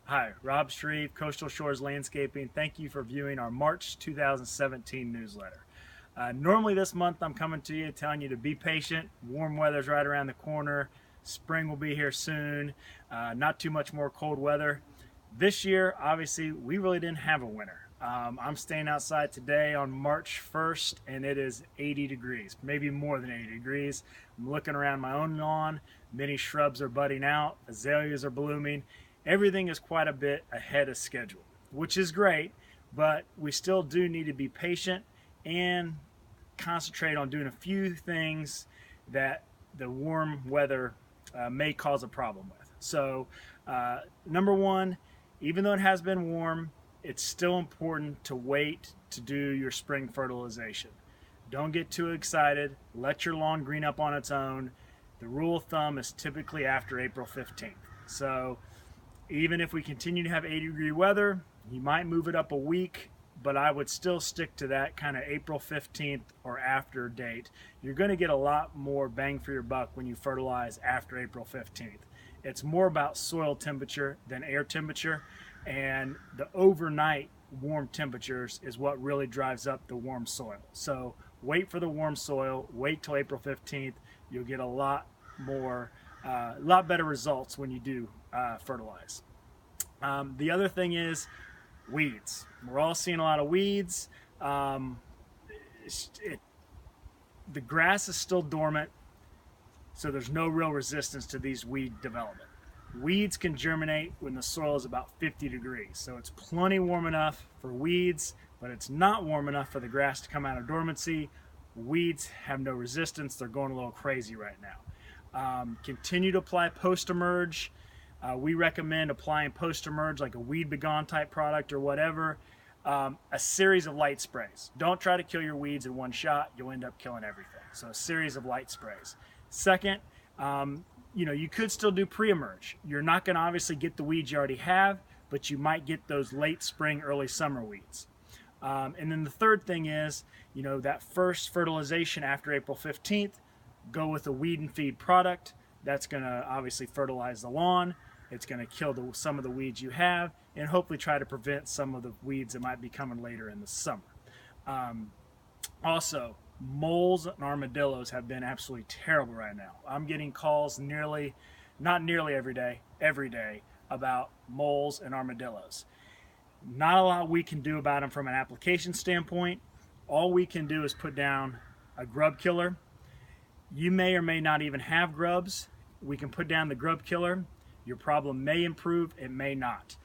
Hi, Rob Shreve, Coastal Shores Landscaping. Thank you for viewing our March 2017 newsletter. Normally this month I'm coming to you telling you to be patient. Warm weather's right around the corner. Spring will be here soon. Not too much more cold weather. This year, obviously, we really didn't have a winter. I'm staying outside today on March 1st and it is 80 degrees, maybe more than 80 degrees. I'm looking around my own lawn. Many shrubs are budding out. Azaleas are blooming. Everything is quite a bit ahead of schedule, which is great, but we still do need to be patient and concentrate on doing a few things that the warm weather may cause a problem with. So number one, even though it has been warm, it's still important to wait to do your spring fertilization. Don't get too excited. Let your lawn green up on its own. The rule of thumb is typically after April 15th. So even if we continue to have 80-degree weather, you might move it up a week, but I would still stick to that kind of April 15th or after date. You're going to get a lot more bang for your buck when you fertilize after April 15th. It's more about soil temperature than air temperature, and the overnight warm temperatures is what really drives up the warm soil. So wait for the warm soil, wait till April 15th. You'll get a lot better results when you do fertilize. The other thing is weeds. We're all seeing a lot of weeds. The grass is still dormant, so there's no real resistance to these weed development. Weeds can germinate when the soil is about 50 degrees, so it's plenty warm enough for weeds, but it's not warm enough for the grass to come out of dormancy. Weeds have no resistance. They're going a little crazy right now. Continue to apply post-emerge. We recommend applying post-emerge like a weed begone type product or whatever. A series of light sprays. Don't try to kill your weeds in one shot. You'll end up killing everything. So a series of light sprays. Second, you could still do pre-emerge. You're not going to obviously get the weeds you already have, but you might get those late spring, early summer weeds. And then the third thing is, that first fertilization after April 15th, go with a weed and feed product. That's going to obviously fertilize the lawn. It's going to kill some of the weeds you have and hopefully try to prevent some of the weeds that might be coming later in the summer. Also, moles and armadillos have been absolutely terrible right now. I'm getting calls not nearly every day about moles and armadillos. Not a lot we can do about them from an application standpoint. All we can do is put down a grub killer. You may or may not even have grubs. We can put down the grub killer. Your problem may improve, it may not.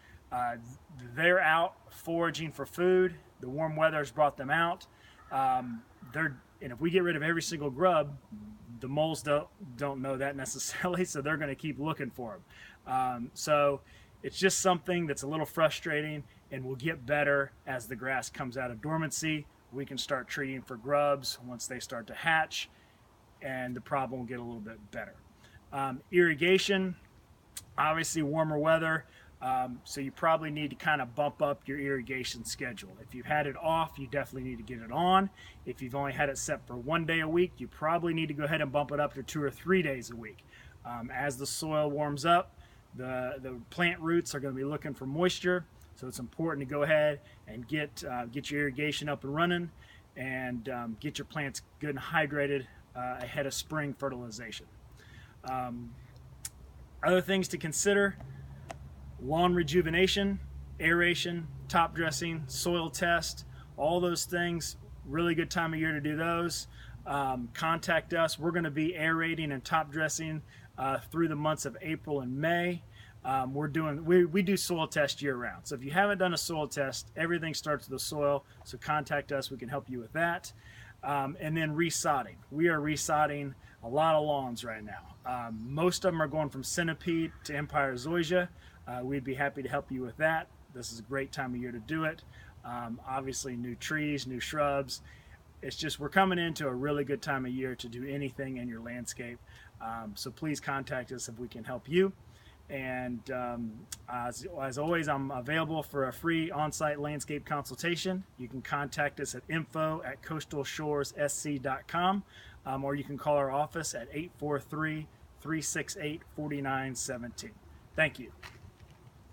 They're out foraging for food. The warm weather has brought them out. And if we get rid of every single grub, the moles don't know that necessarily, so they're going to keep looking for them. So it's just something that's a little frustrating and will get better as the grass comes out of dormancy. We can start treating for grubs once they start to hatch, and the problem will get a little bit better. Irrigation, obviously warmer weather, so you probably need to kind of bump up your irrigation schedule. If you've had it off, you definitely need to get it on. If you've only had it set for 1 day a week, you probably need to go ahead and bump it up to 2 or 3 days a week. As the soil warms up, the plant roots are going to be looking for moisture, so it's important to go ahead and get your irrigation up and running and get your plants good and hydrated ahead of spring fertilization. Other things to consider: lawn rejuvenation, aeration, top dressing, soil test, all those things. Really good time of year to do those. Contact us. We're going to be aerating and top dressing through the months of April and May. We do soil test year round. So if you haven't done a soil test, everything starts with the soil. So contact us. We can help you with that. And then resodding. We are resodding a lot of lawns right now. Most of them are going from centipede to empire zoysia. We'd be happy to help you with that. This is a great time of year to do it. Obviously new trees, new shrubs. It's just we're coming into a really good time of year to do anything in your landscape. So please contact us if we can help you. And as always, I'm available for a free on-site landscape consultation. You can contact us at info@coastalshoresSC.com, or you can call our office at 843-368-4917. Thank you.